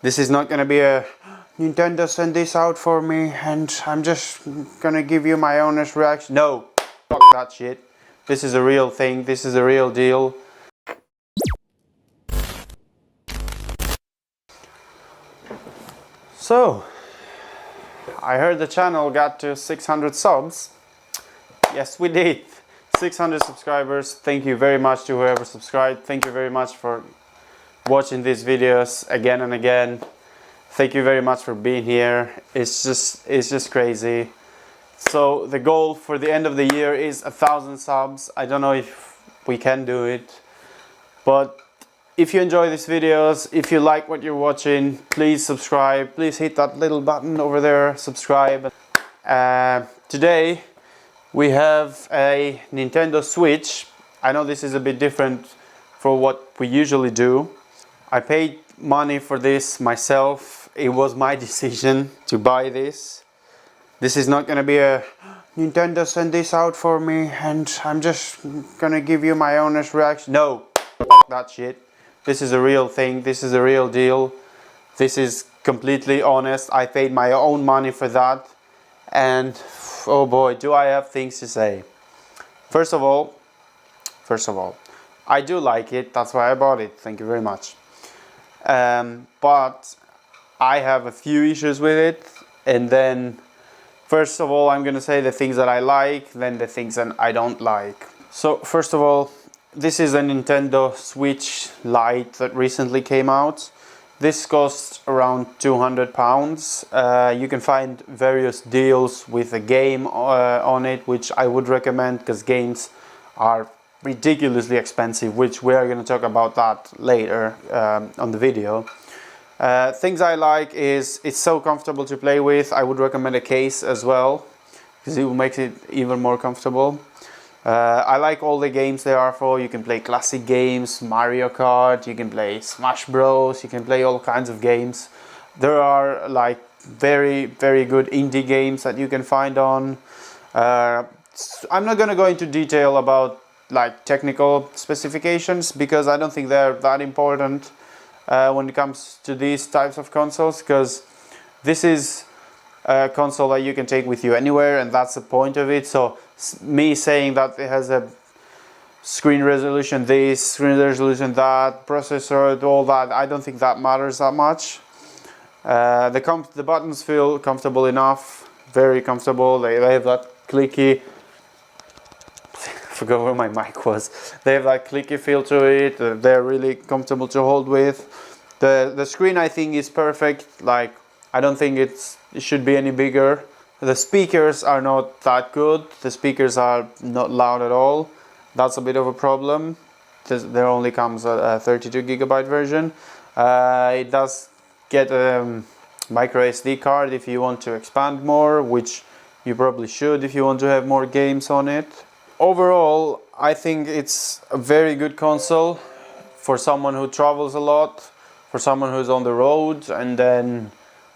This is not gonna be a Nintendo sent this out for me and I'm just gonna give you my honest reaction. No, fuck that shit. This is a real thing, this is a real deal. So, I heard the channel got to 600 subs. Yes, we did. 600 subscribers. Thank you very much to whoever subscribed. Thank you very much for watching these videos again and again. Thank you very much for being here. It's just crazy. So the goal for the end of the year is 1,000 subs. I don't know if we can do it, but if you enjoy these videos, if you like what you're watching, please subscribe. Please hit that little button over there, subscribe. Today we have a Nintendo Switch. I know this is a bit different for what we usually do. I paid money for this myself. It was my decision to buy this. This is not gonna be a Nintendo sent this out for me and I'm just gonna give you my honest reaction. No, fuck that shit. This is a real thing, this is a real deal. This is completely honest. I paid my own money for that. And oh boy, do I have things to say. First of all, I do like it. That's why I bought it. Thank you very much. But I have a few issues with it. And then, first of all, I'm going to say the things that I like, then the things that I don't like. So, first of all, this is a Nintendo Switch Lite that recently came out. This costs around £200. You can find various deals with a game on it, which I would recommend because games are ridiculously expensive, which we are going to talk about that later on the video. Things I like is it's so comfortable to play with. I would recommend a case as well because it will make it even more comfortable. I like all the games they are for. You can play classic games, Mario Kart, you can play Smash Bros, you can play all kinds of games. There are like very good indie games that you can find on. I'm not going to go into detail about like technical specifications because I don't think they're that important when it comes to these types of consoles, because this is a console that you can take with you anywhere and that's the point of it. So me saying that it has a screen resolution this, screen resolution that, processor, all that, I don't think that matters that much. The buttons feel comfortable enough, very comfortable. They have that clicky, forgot where my mic was. They have that clicky feel to it. They're really comfortable to hold with. The screen I think is perfect. Like I don't think it should be any bigger. The speakers are not that good. The speakers are not loud at all. That's a bit of a problem. There only comes a 32GB version. It does get a micro SD card if you want to expand more, which you probably should if you want to have more games on it. Overall, I think it's a very good console for someone who travels a lot, for someone who's on the road, and then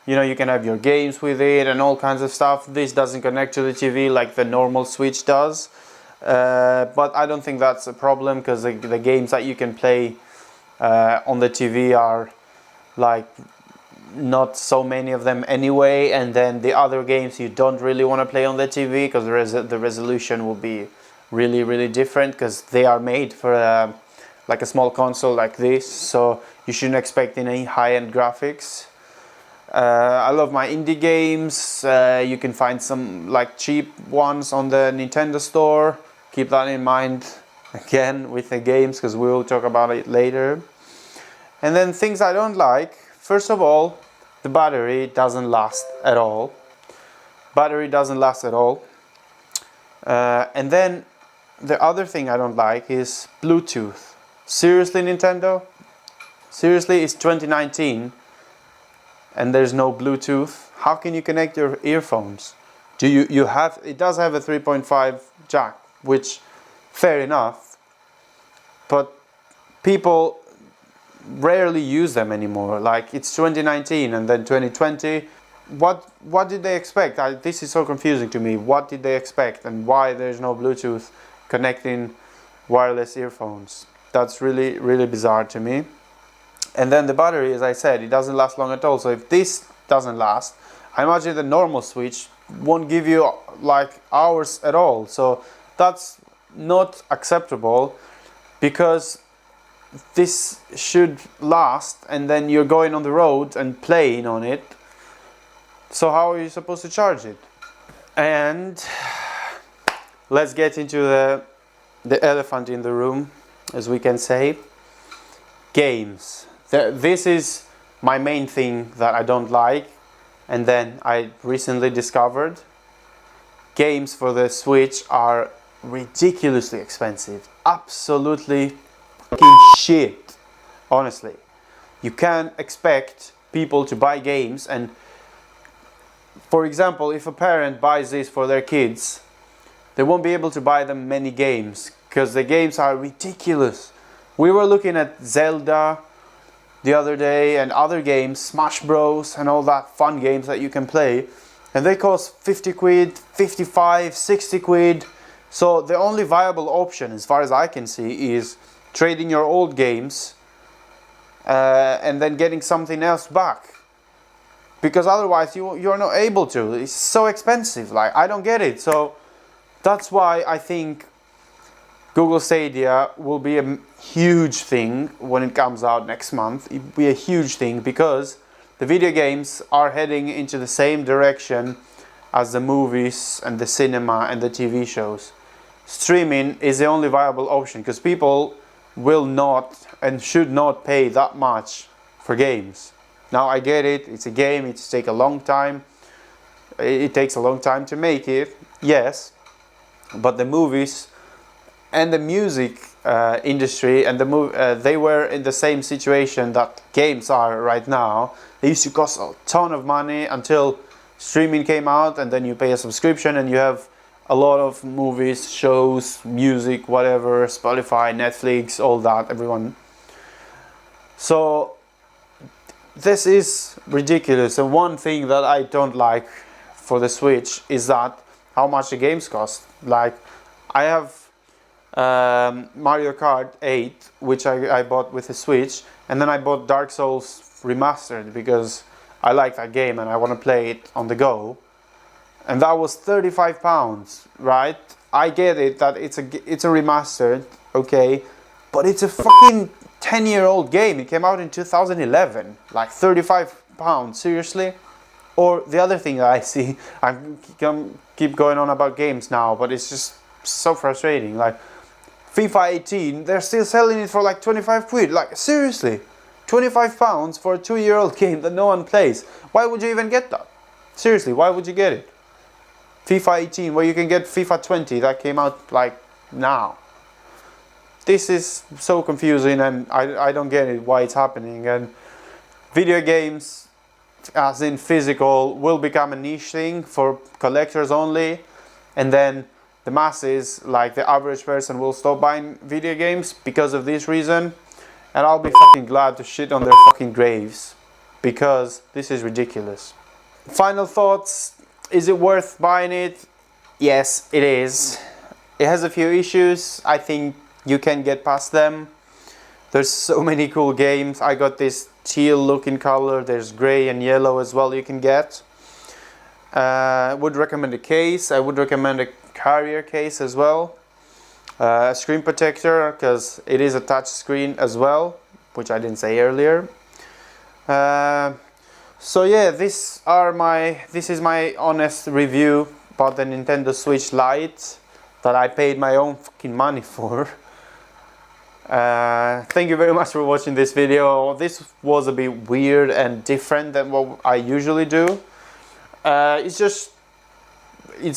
you know you can have your games with it and all kinds of stuff. This doesn't connect to the TV like the normal Switch does, but I don't think that's a problem because the games that you can play on the TV are like not so many of them anyway, and then the other games you don't really want to play on the TV because the resolution will be really different because they are made for like a small console like this, so you shouldn't expect any high-end graphics. I love my indie games. You can find some like cheap ones on the Nintendo store. Keep that in mind again with the games because we will talk about it later. And then things I don't like. First of all, the battery doesn't last at all. And then the other thing I don't like is Bluetooth. Seriously, Nintendo? Seriously, it's 2019 and there's no Bluetooth. How can you connect your earphones? It does have a 3.5 jack, which fair enough, but people rarely use them anymore. Like it's 2019 and then 2020. What did they expect? This is so confusing to me. What did they expect and why there's no Bluetooth connecting wireless earphones? That's really bizarre to me. And then the battery, as I said, it doesn't last long at all. So if this doesn't last, I imagine the normal Switch won't give you like hours at all. So that's not acceptable, because this should last, and then you're going on the road and playing on it. So how are you supposed to charge it? And let's get into the elephant in the room, as we can say. Games. This is my main thing that I don't like, and then I recently discovered games for the Switch are ridiculously expensive. Absolutely fucking shit. Honestly, you can't expect people to buy games. And for example, if a parent buys this for their kids, they won't be able to buy them many games, because the games are ridiculous. We were looking at Zelda the other day and other games, Smash Bros and all that fun games that you can play, and they cost 50 quid, 55, 60 quid. So the only viable option, as far as I can see, is trading your old games and then getting something else back, because otherwise you're not able to. It's so expensive. Like, I don't get it. So that's why I think Google Stadia will be a huge thing when it comes out next month. It will be a huge thing, because the video games are heading into the same direction as the movies and the cinema and the TV shows. Streaming is the only viable option, because people will not and should not pay that much for games. Now, I get it, it's a game, it takes a long time. It takes a long time to make it, yes, but the movies and the music industry and they were in the same situation that games are right now. They used to cost a ton of money until streaming came out, and then you pay a subscription and you have a lot of movies, shows, music, whatever, Spotify, Netflix, all that, everyone. So this is ridiculous. And one thing that I don't like for the Switch is that how much the games cost. Like, I have Mario Kart 8, which I bought with the Switch, and then I bought Dark Souls Remastered because I like that game and I want to play it on the go. And that was £35, right? I get it that it's a remastered, okay, but it's a fucking 10-year-old game. It came out in 2011. Like, £35, seriously? Or the other thing that I see, I keep going on about games now, but it's just so frustrating. Like, FIFA 18, they're still selling it for like 25 quid. Like, seriously, £25 for a 2-year-old game that no one plays. Why would you even get that? Seriously, why would you get it? FIFA 18, where you can get FIFA 20 that came out like now. This is so confusing, and I don't get it why it's happening. And video games, as in physical, will become a niche thing for collectors only, and then the masses, like the average person, will stop buying video games because of this reason. And I'll be fucking glad to shit on their fucking graves, because this is ridiculous. Final thoughts. Is it worth buying it? Yes, it is. It has a few issues. I think you can get past them. There's so many cool games. I got this teal looking color. There's gray and yellow as well you can get. I would recommend a case. I would recommend a carrier case as well. A screen protector, because it is a touch screen as well, which I didn't say earlier. So yeah, this is my honest review about the Nintendo Switch Lite that I paid my own fucking money for. Thank you very much for watching this video. This was a bit weird and different than what I usually do. It's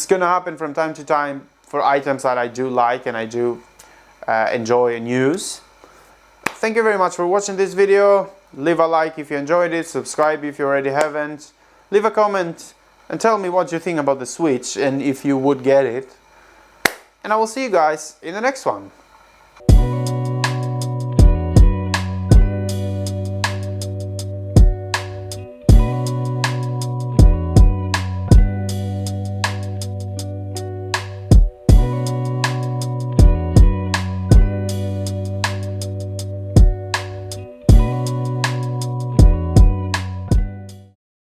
gonna happen from time to time for items that I do like and I do enjoy and use. Thank you very much for watching this video. Leave a like if you enjoyed it, subscribe if you already haven't, leave a comment and tell me what you think about the Switch and if you would get it. And I will see you guys in the next one.